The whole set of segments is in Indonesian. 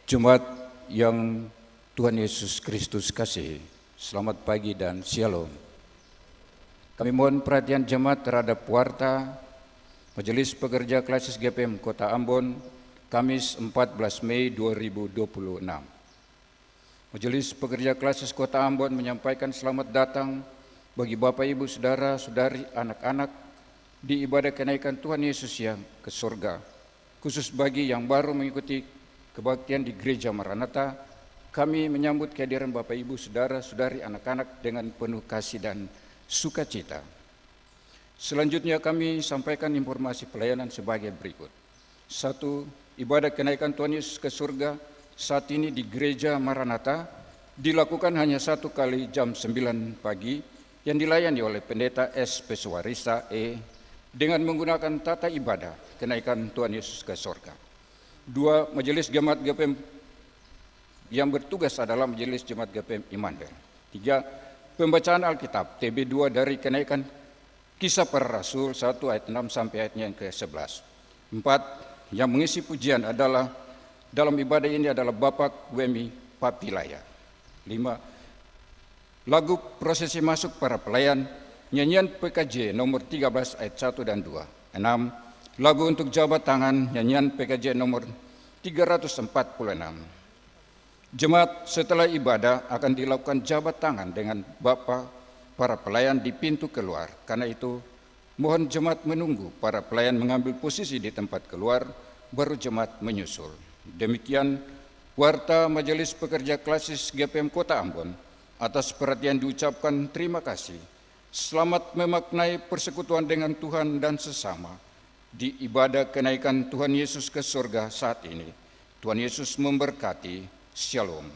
Jemaat yang Tuhan Yesus Kristus kasih, selamat pagi dan shalom. Kami mohon perhatian jemaat terhadap warta Majelis Pekerja Klasis GPM Kota Ambon, Kamis 14 Mei 2026. Majelis Pekerja Klasis Kota Ambon menyampaikan selamat datang bagi Bapak Ibu Saudara Saudari anak-anak di ibadah kenaikan Tuhan Yesus yang ke surga, khusus bagi yang baru mengikuti kebaktian di Gereja Maranatha. Kami menyambut kehadiran Bapak Ibu Saudara Saudari anak-anak dengan penuh kasih dan sukacita. Selanjutnya kami sampaikan informasi pelayanan sebagai berikut. 1. Ibadah kenaikan Tuhan Yesus ke surga saat ini di Gereja Maranatha dilakukan hanya 1 kali jam 9 pagi yang dilayani oleh Pendeta S. Peswarisa dengan menggunakan tata ibadah kenaikan Tuhan Yesus ke surga. 2. Majelis Jemaat GPM yang bertugas adalah Majelis Jemaat GPM Immanuel. 3. Pembacaan Alkitab TB2 dari kenaikan Kisah Para Rasul 1 ayat 6 sampai ayatnya yang ke-11. 4. Yang mengisi pujian adalah dalam ibadah ini adalah Bapak Wemi Papilaya. 5. Lagu prosesi masuk para pelayan, nyanyian PKJ nomor 13 ayat 1 dan 2. 6. Lagu untuk jabat tangan, nyanyian PKJ nomor 346. Jemaat setelah ibadah akan dilakukan jabat tangan dengan Bapak para pelayan di pintu keluar. Karena itu, mohon jemaat menunggu para pelayan mengambil posisi di tempat keluar, baru jemaat menyusul. Demikian warta Majelis Pekerja Klasis GPM Kota Ambon. Atas perhatian diucapkan terima kasih. Selamat memaknai persekutuan dengan Tuhan dan sesama di ibadah kenaikan Tuhan Yesus ke surga saat ini. Tuhan Yesus memberkati. Shalom.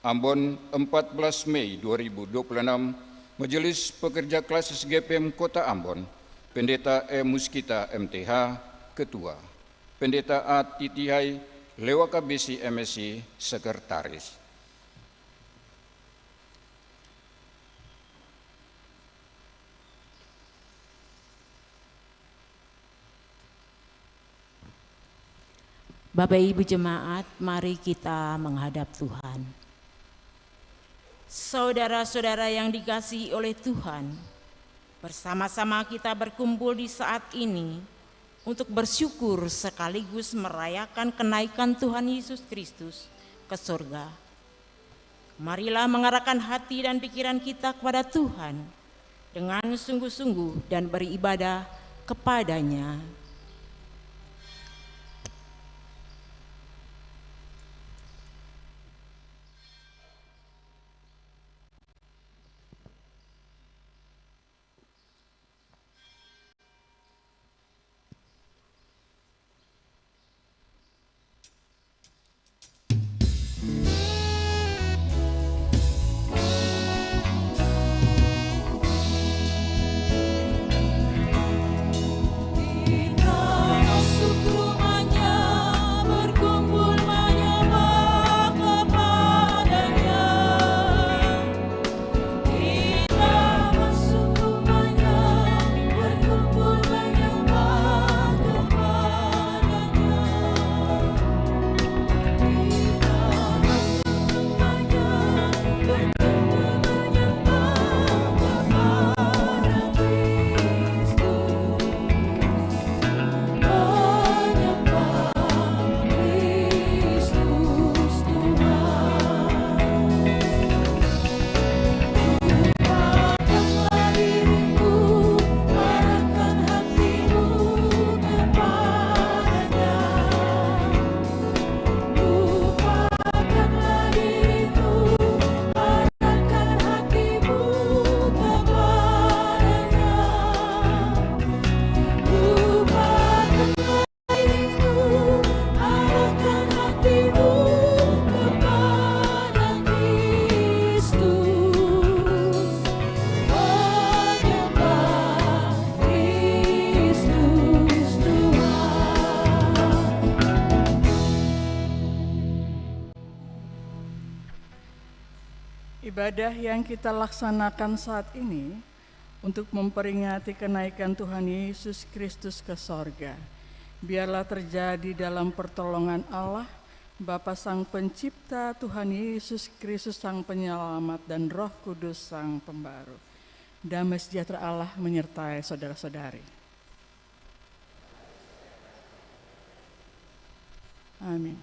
Ambon 14 Mei 2026, Majelis Pekerja Klasis GPM Kota Ambon, Pendeta E. Muskita MTH, Ketua, Pendeta A. Titihai, Lewaka BC MSI, Sekretaris. Bapak Ibu Jemaat, mari kita menghadap Tuhan. Saudara-saudara yang dikasihi oleh Tuhan, bersama-sama kita berkumpul di saat ini untuk bersyukur sekaligus merayakan kenaikan Tuhan Yesus Kristus ke surga. Marilah mengarahkan hati dan pikiran kita kepada Tuhan dengan sungguh-sungguh dan beribadah kepadanya. Ibadah yang kita laksanakan saat ini untuk memperingati kenaikan Tuhan Yesus Kristus ke sorga, biarlah terjadi dalam pertolongan Allah Bapa Sang Pencipta, Tuhan Yesus Kristus Sang Penyelamat, dan Roh Kudus Sang Pembaru. Damai sejahtera Allah menyertai saudara-saudari. Amin.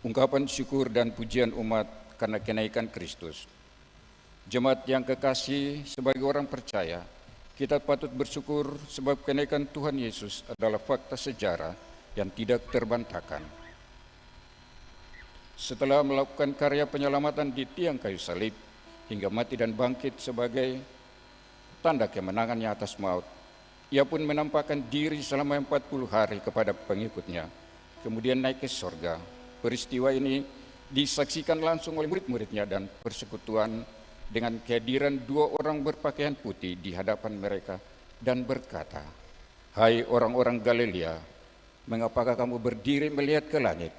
Ungkapan syukur dan pujian umat karena kenaikan Kristus. Jemaat yang kekasih, sebagai orang percaya, kita patut bersyukur sebab kenaikan Tuhan Yesus adalah fakta sejarah yang tidak terbantahkan. Setelah melakukan karya penyelamatan di tiang kayu salib hingga mati dan bangkit sebagai tanda kemenangannya atas maut, ia pun menampakkan diri selama 40 hari kepada pengikutnya, kemudian naik ke sorga. Peristiwa ini disaksikan langsung oleh murid-muridnya dan persekutuan dengan kehadiran 2 orang berpakaian putih di hadapan mereka dan berkata, "Hai orang-orang Galilea, mengapakah kamu berdiri melihat ke langit?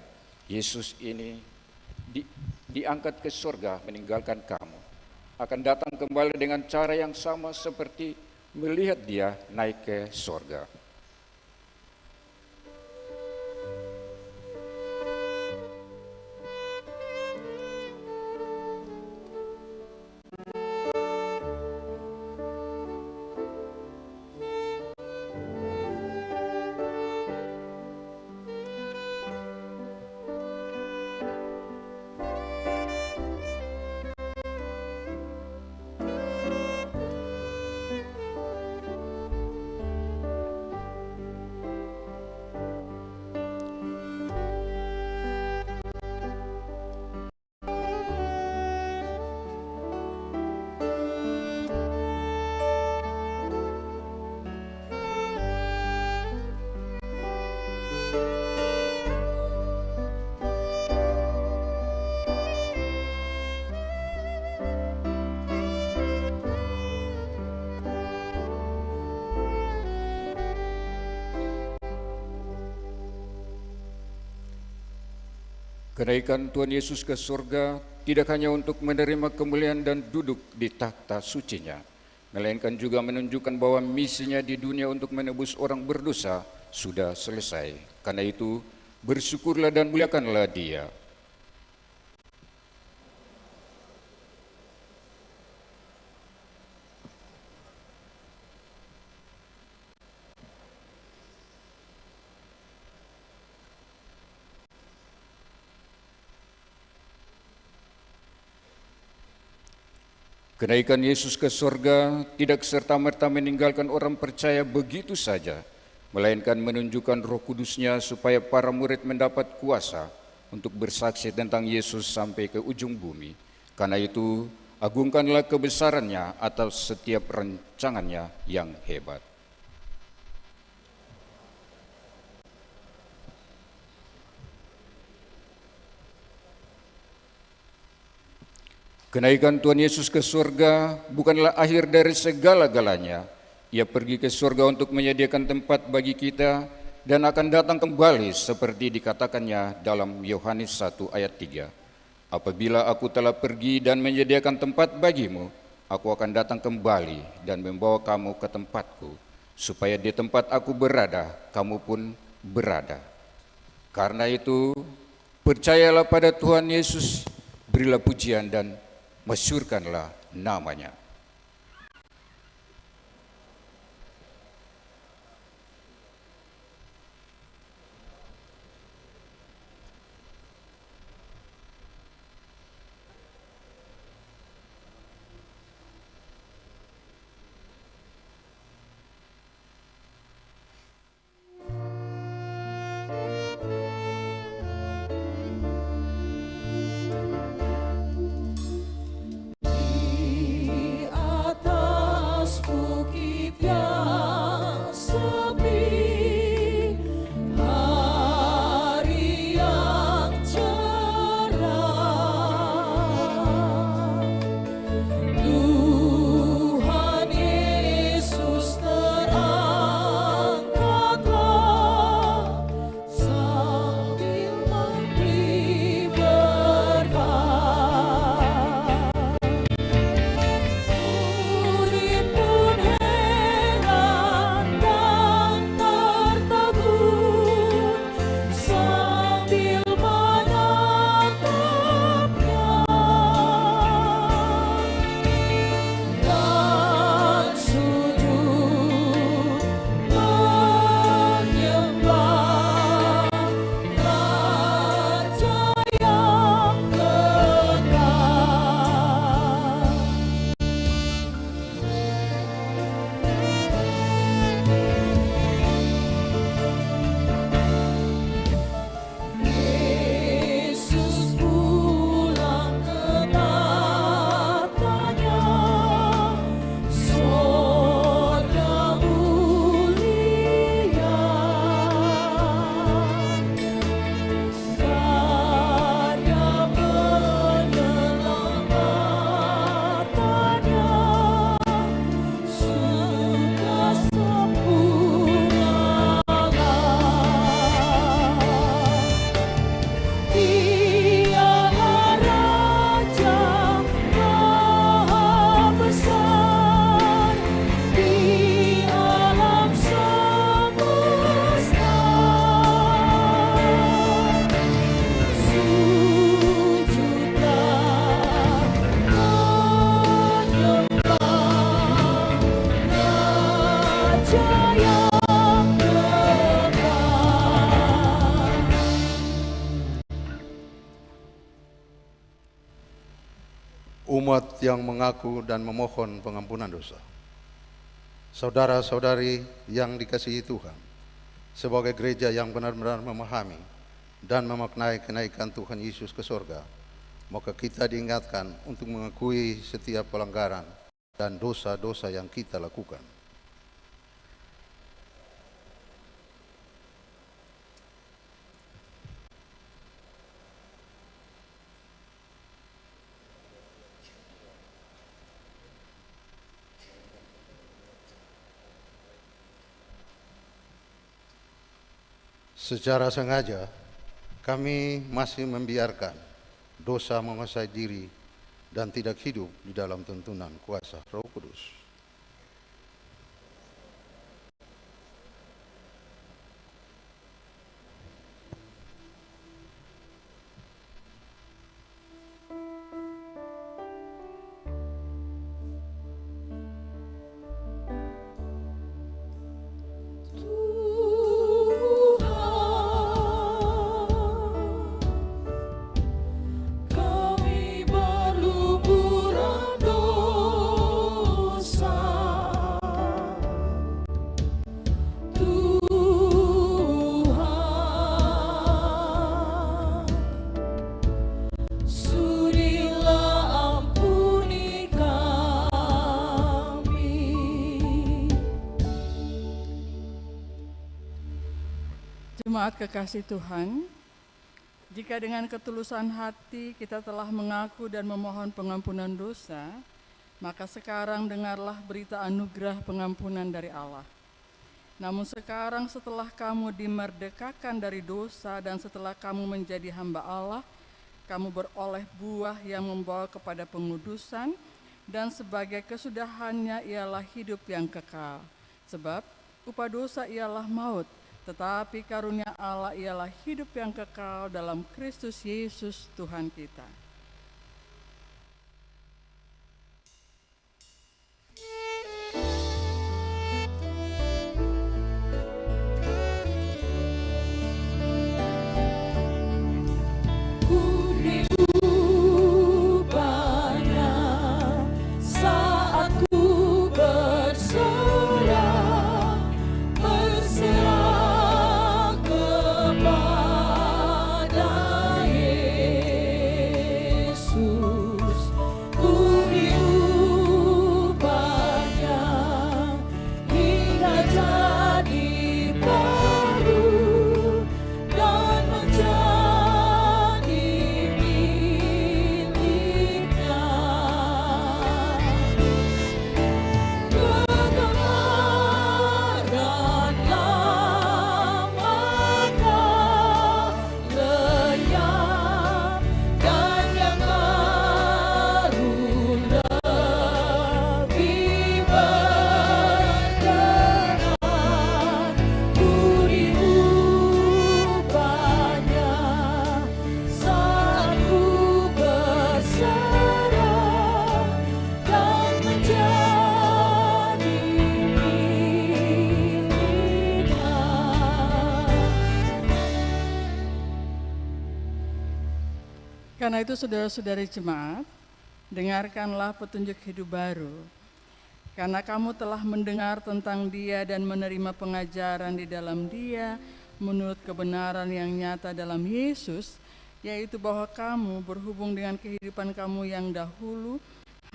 Yesus ini diangkat ke surga meninggalkan kamu. Akan datang kembali dengan cara yang sama seperti melihat dia naik ke surga." Kenaikan Tuhan Yesus ke surga tidak hanya untuk menerima kemuliaan dan duduk di takhta sucinya, melainkan juga menunjukkan bahwa misinya di dunia untuk menebus orang berdosa sudah selesai. Karena itu, bersyukurlah dan muliakanlah Dia. Kenaikan Yesus ke surga tidak serta-merta meninggalkan orang percaya begitu saja, melainkan menunjukkan Roh Kudus-Nya supaya para murid mendapat kuasa untuk bersaksi tentang Yesus sampai ke ujung bumi. Karena itu, agungkanlah kebesaran-Nya atas setiap rancangan-Nya yang hebat. Kenaikan Tuhan Yesus ke surga bukanlah akhir dari segala-galanya. Ia pergi ke surga untuk menyediakan tempat bagi kita dan akan datang kembali seperti dikatakannya dalam Yohanes 1 ayat 3. Apabila aku telah pergi dan menyediakan tempat bagimu, aku akan datang kembali dan membawa kamu ke tempatku, supaya di tempat aku berada, kamu pun berada. Karena itu, percayalah pada Tuhan Yesus, berilah pujian dan masyhurkanlah namanya. Umat yang mengaku dan memohon pengampunan dosa. Saudara-saudari yang dikasihi Tuhan, sebagai gereja yang benar-benar memahami dan memaknai kenaikan Tuhan Yesus ke surga, maka kita diingatkan untuk mengakui setiap pelanggaran dan dosa-dosa yang kita lakukan. Secara sengaja, kami masih membiarkan dosa menguasai diri dan tidak hidup di dalam tuntunan kuasa Roh Kudus. Jemaat kekasih Tuhan, jika dengan ketulusan hati kita telah mengaku dan memohon pengampunan dosa, maka sekarang dengarlah berita anugerah pengampunan dari Allah. Namun sekarang setelah kamu dimerdekakan dari dosa dan setelah kamu menjadi hamba Allah, kamu beroleh buah yang membawa kepada pengudusan, dan sebagai kesudahannya ialah hidup yang kekal. Sebab upah dosa ialah maut, tetapi karunia Allah ialah hidup yang kekal dalam Kristus Yesus Tuhan kita. Karena itu saudara-saudari jemaat, dengarkanlah petunjuk hidup baru. Karena kamu telah mendengar tentang Dia dan menerima pengajaran di dalam Dia menurut kebenaran yang nyata dalam Yesus, yaitu bahwa kamu berhubung dengan kehidupan kamu yang dahulu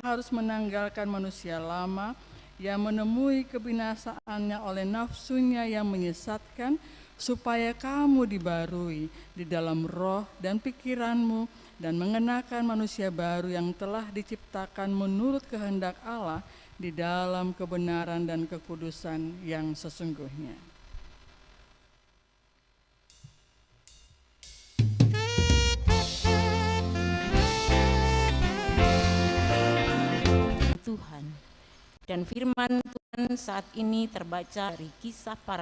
harus menanggalkan manusia lama yang menemui kebinasaannya oleh nafsunya yang menyesatkan, supaya kamu dibarui di dalam roh dan pikiranmu dan mengenakan manusia baru yang telah diciptakan menurut kehendak Allah di dalam kebenaran dan kekudusan yang sesungguhnya. Tuhan, dan firman Tuhan saat ini terbaca dari Kisah Para